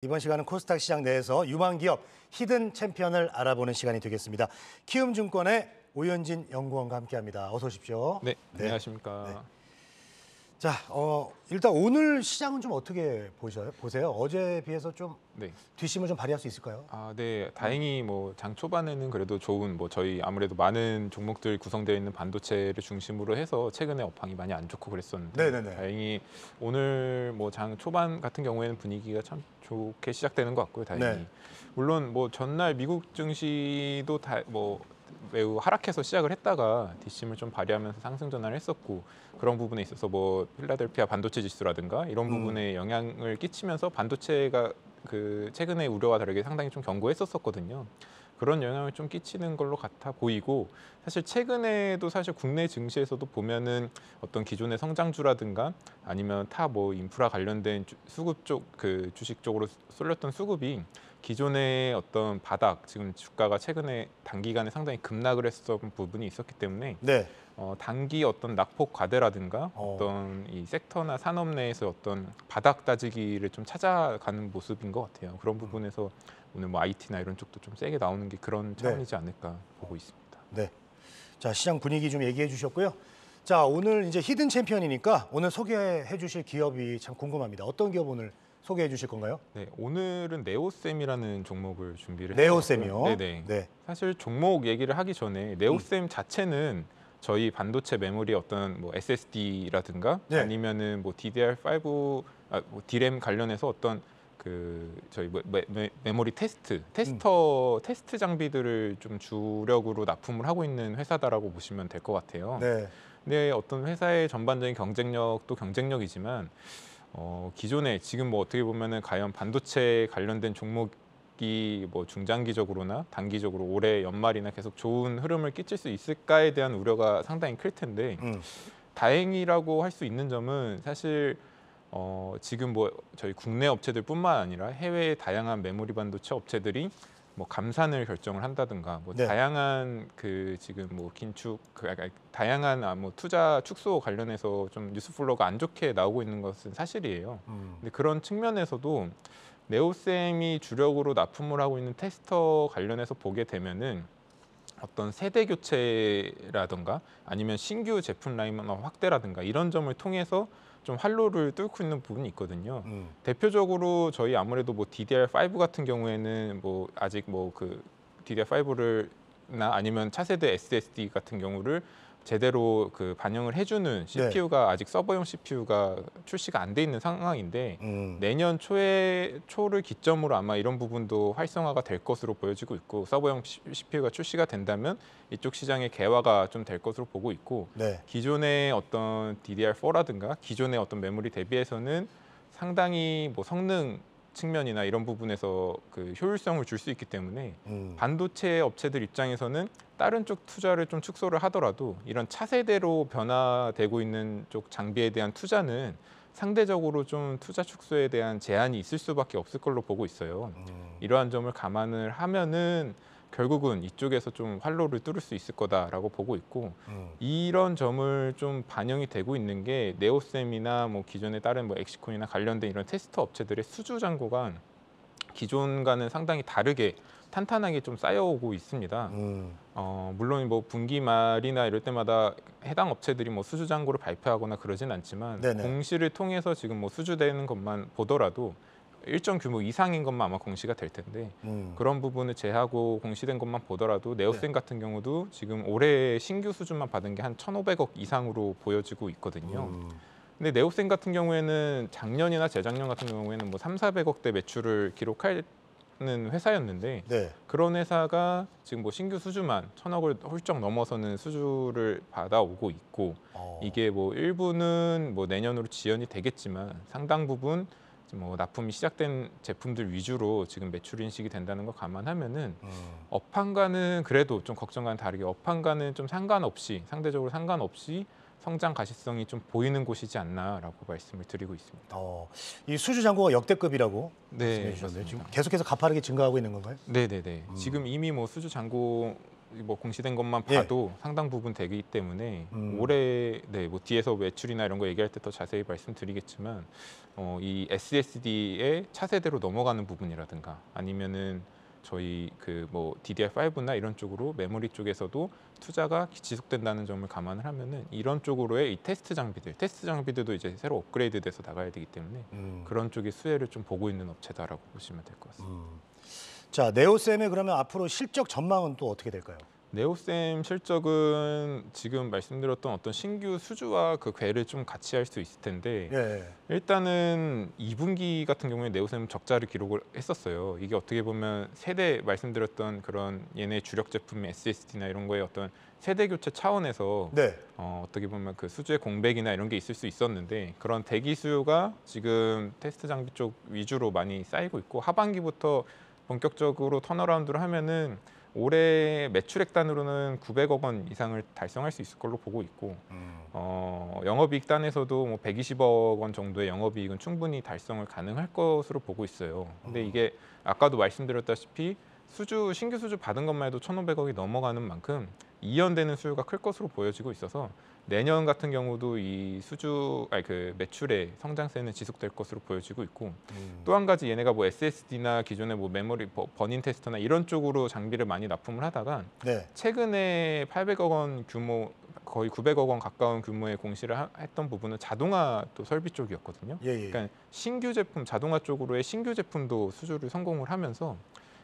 이번 시간은 코스닥 시장 내에서 유망 기업 히든 챔피언을 알아보는 시간이 되겠습니다. 키움증권의 오현진 연구원과 함께합니다. 어서 오십시오. 네, 안녕하십니까. 네. 자, 일단 오늘 시장은 좀 어떻게 보세요? 어제에 비해서 좀 네. 뒷심을 좀 발휘할 수 있을까요? 네, 다행히 뭐 장 초반에는 그래도 좋은 저희 아무래도 많은 종목들 구성되어 있는 반도체를 중심으로 해서 최근에 업황이 많이 안 좋고 그랬었는데 네네네. 다행히 오늘 뭐 장 초반 같은 경우에는 분위기가 참 좋게 시작되는 것 같고요. 다행히. 네. 물론 뭐 전날 미국 증시도 매우 하락해서 시작을 했다가 뒷심을 좀 발휘하면서 상승 전환을 했었고 그런 부분에 있어서 뭐 필라델피아 반도체 지수라든가 이런 부분에 영향을 끼치면서 반도체가 그 최근에 우려와 다르게 상당히 좀 견고했었거든요. 그런 영향을 좀 끼치는 걸로 같아 보이고 사실 최근에도 사실 국내 증시에서도 보면은 어떤 기존의 성장주라든가 아니면 타 뭐 인프라 관련된 수급 쪽 그 주식 쪽으로 쏠렸던 수급이 기존의 어떤 바닥 지금 주가가 최근에 단기간에 상당히 급락을 했었던 부분이 있었기 때문에 네. 단기 어떤 낙폭 과대라든가 어떤 이 섹터나 산업 내에서 어떤 바닥 다지기를 좀 찾아가는 모습인 것 같아요. 그런 부분에서 오늘 뭐 IT나 이런 쪽도 좀 세게 나오는 게 그런 차원이지 않을까 보고 있습니다. 네. 자, 시장 분위기 좀 얘기해 주셨고요. 자, 오늘 이제 히든 챔피언이니까 오늘 소개해 주실 기업이 참 궁금합니다. 어떤 기업 오늘 소개해 주실 건가요? 네, 오늘은 네오셈이라는 종목을 준비를 네오셈이요? 해봤고요. 네네. 네. 사실 종목 얘기를 하기 전에 네오셈 자체는 저희 반도체 메모리 어떤 뭐 SSD라든가 네. 아니면은 뭐 DDR5, 뭐 D램 관련해서 어떤 그 저희 메모리 테스트 장비들을 좀 주력으로 납품을 하고 있는 회사다라고 보시면 될 것 같아요. 네. 근데 어떤 회사의 전반적인 경쟁력도 경쟁력이지만 기존에 지금 뭐 어떻게 보면은 과연 반도체 관련된 종목이 뭐 중장기적으로나 단기적으로 올해 연말이나 계속 좋은 흐름을 끼칠 수 있을까에 대한 우려가 상당히 클 텐데 다행이라고 할 수 있는 점은 사실 지금 뭐 저희 국내 업체들뿐만 아니라 해외의 다양한 메모리 반도체 업체들이 뭐 감산을 결정을 한다든가 뭐 네. 다양한 그 지금 뭐 다양한 뭐 투자 축소 관련해서 좀 뉴스 플로우가 안 좋게 나오고 있는 것은 사실이에요. 근데 그런 측면에서도 네오셈이 주력으로 납품을 하고 있는 테스터 관련해서 보게 되면은 어떤 세대 교체라든가 아니면 신규 제품 라인 확대라든가 이런 점을 통해서 좀 활로를 뚫고 있는 부분이 있거든요. 대표적으로 저희 아무래도 뭐 DDR5 같은 경우에는 뭐 아직 뭐 그 DDR5나 아니면 차세대 SSD 같은 경우를 제대로 그 반영을 해주는 CPU가 아직 서버용 CPU가 출시가 안 돼 있는 상황인데 내년 초를 기점으로 아마 이런 부분도 활성화가 될 것으로 보여지고 있고 서버용 CPU가 출시가 된다면 이쪽 시장의 개화가 좀 될 것으로 보고 있고 기존의 어떤 DDR4라든가 기존의 어떤 메모리 대비해서는 상당히 뭐 성능 측면이나 이런 부분에서 그 효율성을 줄 수 있기 때문에 반도체 업체들 입장에서는 다른 쪽 투자를 좀 축소를 하더라도 이런 차세대로 변화되고 있는 쪽 장비에 대한 투자는 상대적으로 좀 투자 축소에 대한 제한이 있을 수밖에 없을 걸로 보고 있어요. 이러한 점을 감안을 하면은 결국은 이쪽에서 좀 활로를 뚫을 수 있을 거다라고 보고 있고 이런 점을 좀 반영이 되고 있는 게 네오셈이나 뭐 기존의 다른 뭐 엑시콘이나 관련된 이런 테스터 업체들의 수주 잔고가 기존과는 상당히 다르게 탄탄하게 좀 쌓여오고 있습니다. 물론 뭐 분기 말이나 이럴 때마다 해당 업체들이 뭐 수주 잔고를 발표하거나 그러진 않지만 공시를 통해서 지금 뭐 수주되는 것만 보더라도 일정 규모 이상인 것만 아마 공시가 될 텐데 그런 부분을 제하고 공시된 것만 보더라도 네오셈 같은 경우도 지금 올해 신규 수준만 받은 게 한 1,500억 이상으로 보여지고 있거든요. 근데 네오셈 같은 경우에는 작년이나 재작년 같은 경우에는 뭐 3,400억대 매출을 기록하는 회사였는데 그런 회사가 지금 뭐 신규 수주만 1,000억을 훌쩍 넘어서는 수주를 받아오고 있고 이게 뭐 일부는 뭐 내년으로 지연이 되겠지만 상당 부분 뭐 납품이 시작된 제품들 위주로 지금 매출 인식이 된다는 걸 감안하면은 업황과는 그래도 좀 걱정과는 다르게 업황과는 좀 상대적으로 상관없이 성장 가시성이 좀 보이는 곳이지 않나라고 말씀을 드리고 있습니다. 이 수주 잔고가 역대급이라고 네, 말씀해 주셨는데 맞습니다. 지금 계속해서 가파르게 증가하고 있는 건가요? 네네네. 지금 이미 뭐 수주 잔고 뭐 공시된 것만 봐도 상당 부분 되기 때문에 올해 뭐 뒤에서 매출이나 이런 거 얘기할 때 더 자세히 말씀드리겠지만 이 SSD의 차세대로 넘어가는 부분이라든가 아니면은 저희 그 뭐 DDR5나 이런 쪽으로 메모리 쪽에서도 투자가 지속된다는 점을 감안을 하면은 이런 쪽으로의 이 테스트 장비들도 이제 새로 업그레이드돼서 나가야 되기 때문에 그런 쪽의 수혜를 좀 보고 있는 업체다라고 보시면 될 것 같습니다. 자, 네오셈의 그러면 앞으로 실적 전망은 또 어떻게 될까요? 네오셈 실적은 지금 말씀드렸던 어떤 신규 수주와 그 궤를 좀 같이 할 수 있을 텐데 예. 일단은 2분기 같은 경우에 네오셈 적자를 기록을 했었어요. 이게 어떻게 보면 세대 말씀드렸던 그런 얘네 주력 제품 SSD나 이런 거에 어떤 세대 교체 차원에서 네. 어떻게 보면 그 수주의 공백이나 이런 게 있을 수 있었는데 그런 대기 수요가 지금 테스트 장비 쪽 위주로 많이 쌓이고 있고 하반기부터 본격적으로 턴어라운드를 하면은 올해 매출액 단으로는 900억 원 이상을 달성할 수 있을 걸로 보고 있고 영업이익 단에서도 뭐 120억 원 정도의 영업이익은 충분히 달성을 가능할 것으로 보고 있어요. 근데 이게 아까도 말씀드렸다시피 신규 수주 받은 것만 해도 1,500억이 넘어가는 만큼 이연되는 수요가 클 것으로 보여지고 있어서 내년 같은 경우도 이 그 매출의 성장세는 지속될 것으로 보여지고 있고 또 한 가지 얘네가 뭐 SSD나 기존의 뭐 메모리 버닝 테스터나 이런 쪽으로 장비를 많이 납품을 하다가 네. 최근에 800억 원 규모 거의 900억 원 가까운 규모의 공시를 했던 부분은 자동화 또 설비 쪽이었거든요. 예. 그러니까 신규 제품 자동화 쪽으로의 신규 제품도 수주를 성공을 하면서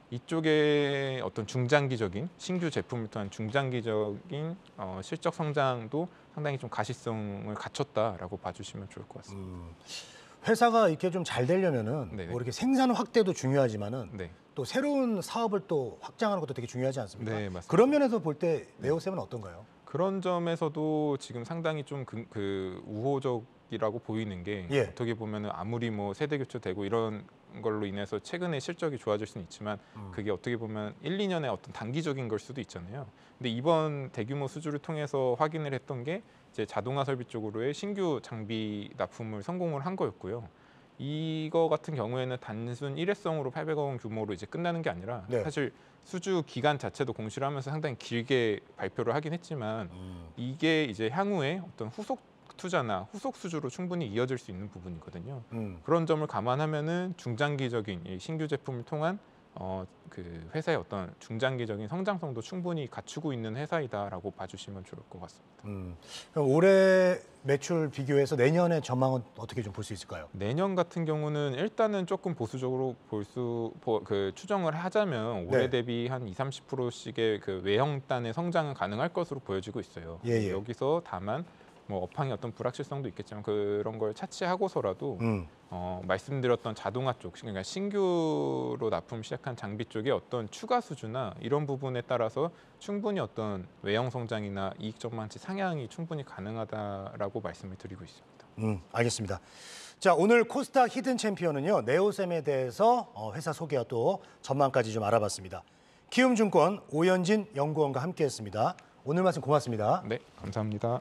이쪽에 어떤 중장기적인 신규 제품을 통한 중장기적인 실적 성장도 상당히 좀 가시성을 갖췄다라고 봐주시면 좋을 것 같습니다. 회사가 이렇게 좀 잘 되려면은 네네. 뭐 이렇게 생산 확대도 중요하지만은 네. 또 새로운 사업을 또 확장하는 것도 되게 중요하지 않습니까? 네, 맞습니다. 그런 면에서 볼 때 네오셈은 어떤가요? 그런 점에서도 지금 상당히 좀 그 우호적이라고 보이는 게 예. 어떻게 보면은 아무리 뭐 세대 교체되고 이런 걸로 인해서 최근에 실적이 좋아질 수는 있지만 그게 어떻게 보면 1, 2년의 어떤 단기적인 걸 수도 있잖아요. 근데 이번 대규모 수주를 통해서 확인을 했던 게 이제 자동화 설비 쪽으로의 신규 장비 납품을 성공을 한 거였고요. 이거 같은 경우에는 단순 일회성으로 800억 원 규모로 이제 끝나는 게 아니라 네. 사실 수주 기간 자체도 공시를 하면서 상당히 길게 발표를 하긴 했지만 이게 이제 향후에 어떤 후속 투자나 후속 수주로 충분히 이어질 수 있는 부분이거든요. 그런 점을 감안하면은 중장기적인 이 신규 제품을 통한 그 회사의 어떤 중장기적인 성장성도 충분히 갖추고 있는 회사이다라고 봐주시면 좋을 것 같습니다. 그럼 올해 매출 비교해서 내년의 전망은 어떻게 좀 볼 수 있을까요? 내년 같은 경우는 일단은 조금 보수적으로 추정을 하자면 올해 네. 대비 한 20-30%씩의 그 외형단의 성장은 가능할 것으로 보여지고 있어요. 예. 여기서 다만 뭐 업황의 어떤 불확실성도 있겠지만 그런 걸 차치하고서라도 말씀드렸던 자동화 쪽, 그러니까 신규로 납품 시작한 장비 쪽의 어떤 추가 수주나 이런 부분에 따라서 충분히 어떤 외형 성장이나 이익 전망치 상향이 충분히 가능하다라고 말씀을 드리고 있습니다. 알겠습니다. 자, 오늘 코스닥 히든 챔피언은요, 네오셈에 대해서 회사 소개와 또 전망까지 좀 알아봤습니다. 키움증권 오연진 연구원과 함께했습니다. 오늘 말씀 고맙습니다. 네, 감사합니다.